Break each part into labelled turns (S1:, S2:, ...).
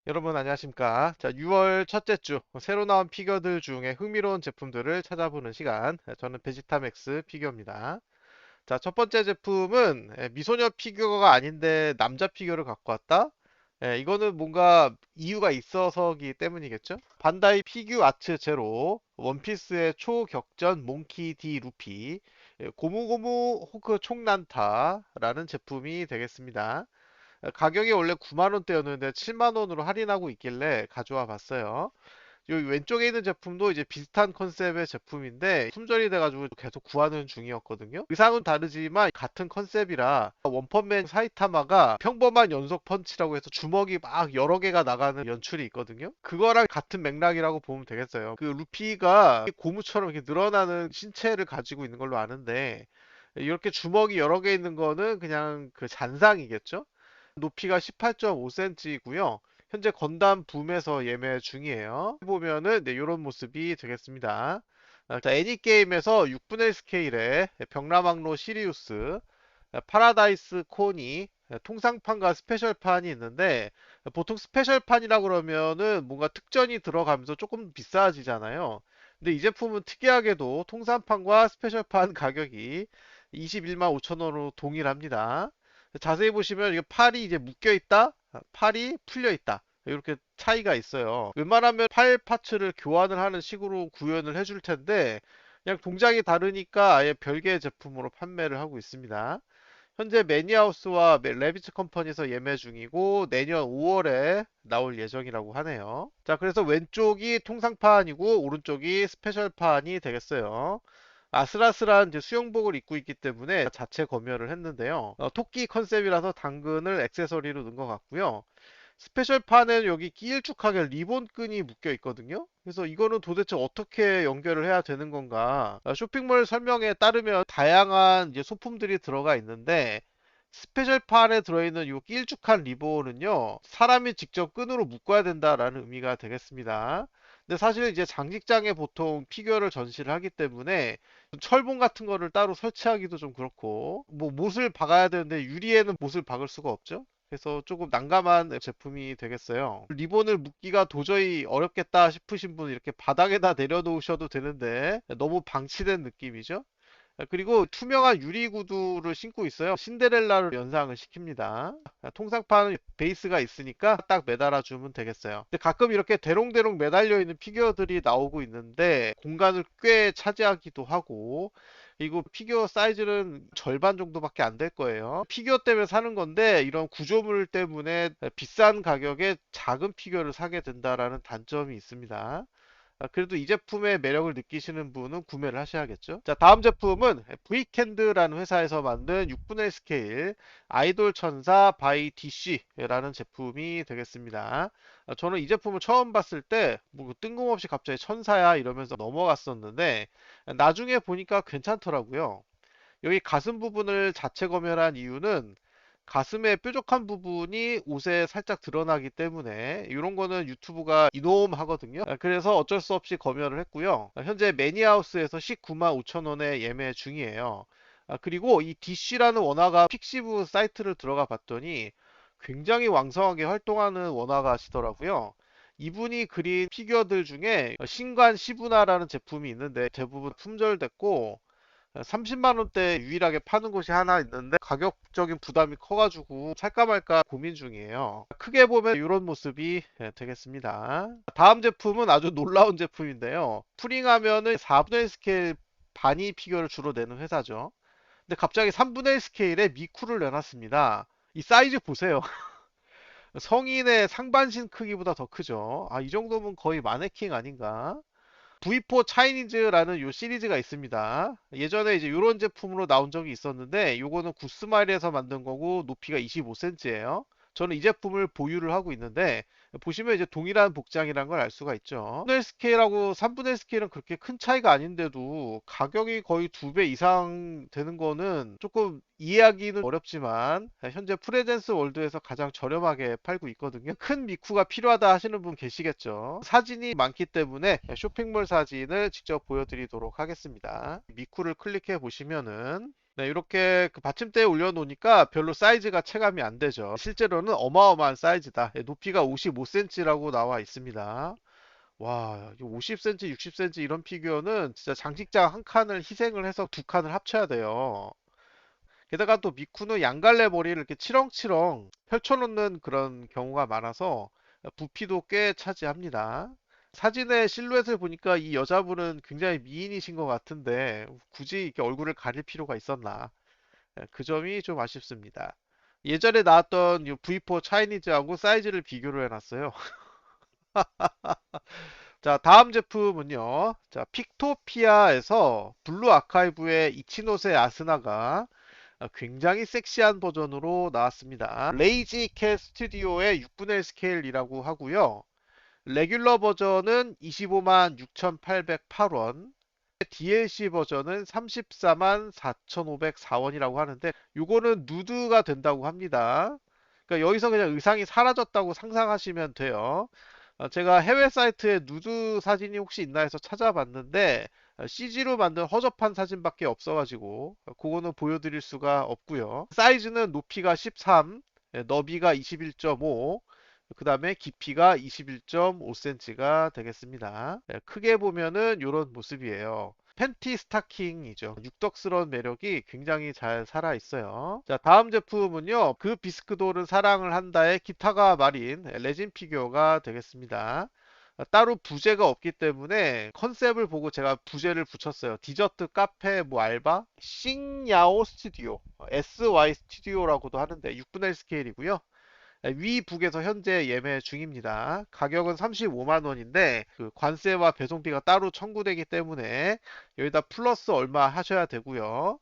S1: 여러분 안녕하십니까? 자, 6월 첫째 주 새로 나온 피겨들 중에 흥미로운 제품들을 찾아보는 시간. 저는 베지타맥스 피겨입니다. 자, 첫 번째 제품은 미소녀 피규어가 아닌데 남자 피규어를 갖고 왔다? 이거는 뭔가 이유가 있어서기 때문이겠죠? 반다이 피규 아트 제로 원피스의 초격전 몽키 디 루피 고무고무 호크 총난타라는 제품이 되겠습니다. 가격이 원래 9만 원대였는데 7만 원으로 할인하고 있길래 가져와 봤어요. 여기 왼쪽에 있는 제품도 이제 비슷한 컨셉의 제품인데 품절이 돼가지고 계속 구하는 중이었거든요. 의상은 다르지만 같은 컨셉이라 원펀맨 사이타마가 평범한 연속 펀치라고 해서 주먹이 막 여러 개가 나가는 연출이 있거든요. 그거랑 같은 맥락이라고 보면 되겠어요. 그 루피가 고무처럼 이렇게 늘어나는 신체를 가지고 있는 걸로 아는데 이렇게 주먹이 여러 개 있는 거는 그냥 그 잔상이겠죠? 높이가 18.5cm이고요. 현재 건담 붐에서 예매 중이에요. 보면은 네, 이런 모습이 되겠습니다. 자, 애니게임에서 6분의 1 스케일의 벽라망로 시리우스, 파라다이스 코니, 통상판과 스페셜판이 있는데 보통 스페셜판이라 그러면은 뭔가 특전이 들어가면서 조금 비싸지잖아요. 근데 이 제품은 특이하게도 통상판과 스페셜판 가격이 21만 5천 원으로 동일합니다. 자세히 보시면 이게 팔이 이제 묶여 있다, 팔이 풀려 있다. 이렇게 차이가 있어요. 웬만하면 팔 파츠를 교환을 하는 식으로 구현을 해줄 텐데 그냥 동작이 다르니까 아예 별개의 제품으로 판매를 하고 있습니다. 현재 매니하우스와 레비츠 컴퍼니에서 예매 중이고 내년 5월에 나올 예정이라고 하네요. 자, 그래서 왼쪽이 통상판이고 오른쪽이 스페셜판이 되겠어요. 아슬아슬한 이제 수영복을 입고 있기 때문에 자체 검열을 했는데요. 토끼 컨셉이라서 당근을 액세서리로 넣은 것 같고요. 스페셜판은 여기 길쭉하게 리본끈이 묶여 있거든요. 그래서 이거는 도대체 어떻게 연결을 해야 되는 건가? 쇼핑몰 설명에 따르면 다양한 이제 소품들이 들어가 있는데 스페셜판에 들어있는 이 길쭉한 리본은요, 사람이 직접 끈으로 묶어야 된다라는 의미가 되겠습니다. 근데 사실 이제 장식장에 보통 피규어를 전시를 하기 때문에 철봉 같은 거를 따로 설치하기도 좀 그렇고, 뭐 못을 박아야 되는데 유리에는 못을 박을 수가 없죠. 그래서 조금 난감한 제품이 되겠어요. 리본을 묶기가 도저히 어렵겠다 싶으신 분은 이렇게 바닥에다 내려놓으셔도 되는데 너무 방치된 느낌이죠. 그리고 투명한 유리 구두를 신고 있어요. 신데렐라를 연상을 시킵니다. 통상판은 베이스가 있으니까 딱 매달아 주면 되겠어요. 근데 가끔 이렇게 대롱대롱 매달려 있는 피규어들이 나오고 있는데 공간을 꽤 차지하기도 하고, 그리고 피규어 사이즈는 절반 정도밖에 안 될 거예요. 피규어 때문에 사는 건데 이런 구조물 때문에 비싼 가격에 작은 피규어를 사게 된다라는 단점이 있습니다. 그래도 이 제품의 매력을 느끼시는 분은 구매를 하셔야겠죠. 자, 다음 제품은 브이캔드라는 회사에서 만든 6분의 1 스케일 아이돌 천사 바이 DC라는 제품이 되겠습니다. 저는 이 제품을 처음 봤을 때 뭐 뜬금없이 갑자기 천사야 이러면서 넘어갔었는데 나중에 보니까 괜찮더라고요. 여기 가슴 부분을 자체 검열한 이유는 가슴의 뾰족한 부분이 옷에 살짝 드러나기 때문에 이런 거는 유튜브가 이놈하거든요. 그래서 어쩔 수 없이 검열을 했고요. 현재 매니하우스에서 19만 5천 원에 예매 중이에요. 그리고 이 DC라는 원화가 픽시브 사이트를 들어가 봤더니 굉장히 왕성하게 활동하는 원화가시더라고요. 이분이 그린 피규어들 중에 신관 시브나라는 제품이 있는데 대부분 품절됐고 30만 원대 유일하게 파는 곳이 하나 있는데 가격적인 부담이 커가지고 살까 말까 고민 중이에요. 크게 보면 이런 모습이 되겠습니다. 다음 제품은 아주 놀라운 제품인데요. 프링하면은 4분의 1 스케일 바니 피규어를 주로 내는 회사죠. 근데 갑자기 3분의 1 스케일의 미쿠를 내놨습니다. 이 사이즈 보세요. 성인의 상반신 크기보다 더 크죠. 이 정도면 거의 마네킹 아닌가? V4 차이니즈라는 요 시리즈가 있습니다. 예전에 이제 이런 제품으로 나온 적이 있었는데 요거는 구스마일에서 만든 거고 높이가 25cm예요. 저는 이 제품을 보유를 하고 있는데 보시면 이제 동일한 복장이란 걸 알 수가 있죠. 3분의 1 스케일하고 3분의 1 스케일은 그렇게 큰 차이가 아닌데도 가격이 거의 2배 이상 되는 거는 조금 이해하기는 어렵지만 현재 프레젠스 월드에서 가장 저렴하게 팔고 있거든요. 큰 미쿠가 필요하다 하시는 분 계시겠죠. 사진이 많기 때문에 쇼핑몰 사진을 직접 보여드리도록 하겠습니다. 미쿠를 클릭해 보시면은 네, 이렇게 그 받침대에 올려놓으니까 별로 사이즈가 체감이 안 되죠. 실제로는 어마어마한 사이즈다. 예, 높이가 55cm라고 나와 있습니다. 와, 50cm, 60cm 이런 피규어는 진짜 장식장 한 칸을 희생을 해서 두 칸을 합쳐야 돼요. 게다가 또 미쿠는 양갈래 머리를 이렇게 치렁치렁 펼쳐놓는 그런 경우가 많아서 부피도 꽤 차지합니다. 사진의 실루엣을 보니까 이 여자분은 굉장히 미인이신 것 같은데 굳이 이렇게 얼굴을 가릴 필요가 있었나? 그 점이 좀 아쉽습니다. 예전에 나왔던 이 V4 차이니즈하고 사이즈를 비교를 해놨어요. 자, 다음 제품은요. 자, 픽토피아에서 블루 아카이브의 이치노세 아스나가 굉장히 섹시한 버전으로 나왔습니다. 레이지 캣 스튜디오의 6분의 1 스케일이라고 하고요. 레귤러 버전은 25만 6,808원, DLC 버전은 34만 4,504원이라고 하는데 요거는 누드가 된다고 합니다. 그러니까 여기서 그냥 의상이 사라졌다고 상상하시면 돼요. 제가 해외 사이트에 누드 사진이 혹시 있나 해서 찾아봤는데 CG로 만든 허접한 사진밖에 없어가지고 그거는 보여드릴 수가 없고요. 사이즈는 높이가 13, 너비가 21.5, 그 다음에 깊이가 21.5cm가 되겠습니다. 크게 보면은 이런 모습이에요. 팬티 스타킹이죠. 육덕스러운 매력이 굉장히 잘 살아 있어요. 자, 다음 제품은요. 그 비스크돌은 사랑을 한다의 기타가 마린 레진 피규어가 되겠습니다. 따로 부제가 없기 때문에 컨셉을 보고 제가 부제를 붙였어요. 디저트 카페 뭐 알바? 싱야오 스튜디오, SY 스튜디오라고도 하는데 6분의 1 스케일이고요. 위북에서 현재 예매 중입니다. 가격은 35만 원인데 그 관세와 배송비가 따로 청구되기 때문에 여기다 플러스 얼마 하셔야 되고요.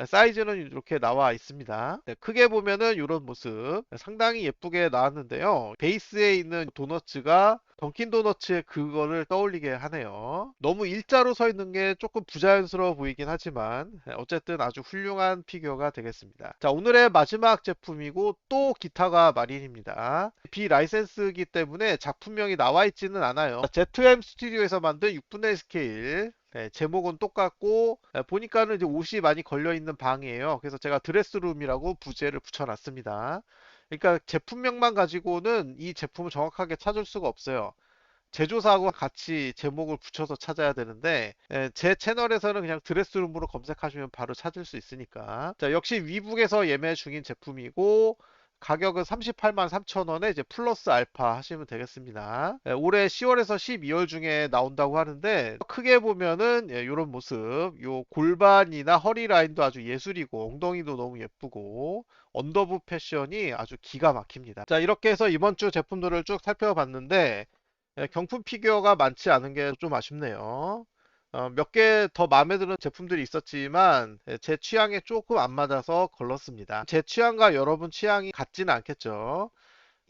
S1: 사이즈는 이렇게 나와 있습니다. 네, 크게 보면은 이런 모습 상당히 예쁘게 나왔는데요. 베이스에 있는 도너츠가 던킨 도너츠의 그거를 떠올리게 하네요. 너무 일자로 서 있는 게 조금 부자연스러워 보이긴 하지만 어쨌든 아주 훌륭한 피규어가 되겠습니다. 자, 오늘의 마지막 제품이고 또 기타가 마린입니다. 비라이센스이기 때문에 작품명이 나와 있지는 않아요. ZM 스튜디오에서 만든 6분의 1 스케일, 제목은 똑같고 보니까는 이제 옷이 많이 걸려 있는 방이에요. 그래서 제가 드레스룸이라고 부제를 붙여놨습니다. 그러니까 제품명만 가지고는 이 제품을 정확하게 찾을 수가 없어요. 제조사하고 같이 제목을 붙여서 찾아야 되는데 제 채널에서는 그냥 드레스룸으로 검색하시면 바로 찾을 수 있으니까. 자, 역시 위북에서 예매 중인 제품이고 가격은 38만 3천 원에 이제 플러스 알파 하시면 되겠습니다. 올해 10월에서 12월 중에 나온다고 하는데 크게 보면은 이런 모습, 요 골반이나 허리 라인도 아주 예술이고 엉덩이도 너무 예쁘고 언더부 패션이 아주 기가 막힙니다. 자, 이렇게 해서 이번 주 제품들을 쭉 살펴봤는데 경품 피규어가 많지 않은 게 좀 아쉽네요. 몇 개 더 마음에 드는 제품들이 있었지만 제 취향에 조금 안 맞아서 걸렀습니다. 제 취향과 여러분 취향이 같지는 않겠죠.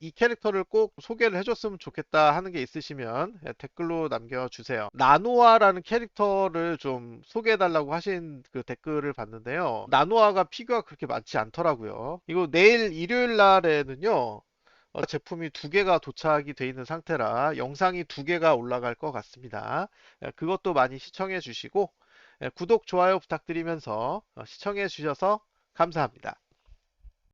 S1: 이 캐릭터를 꼭 소개를 해줬으면 좋겠다 하는 게 있으시면 댓글로 남겨주세요. 나노아라는 캐릭터를 좀 소개해달라고 하신 그 댓글을 봤는데요. 나노아가 피규어가 그렇게 많지 않더라고요. 이거 내일 일요일 날에는요. 제품이 두 개가 도착이 돼 있는 상태라 영상이 두 개가 올라갈 것 같습니다. 그것도 많이 시청해 주시고 구독, 좋아요 부탁드리면서 시청해 주셔서 감사합니다.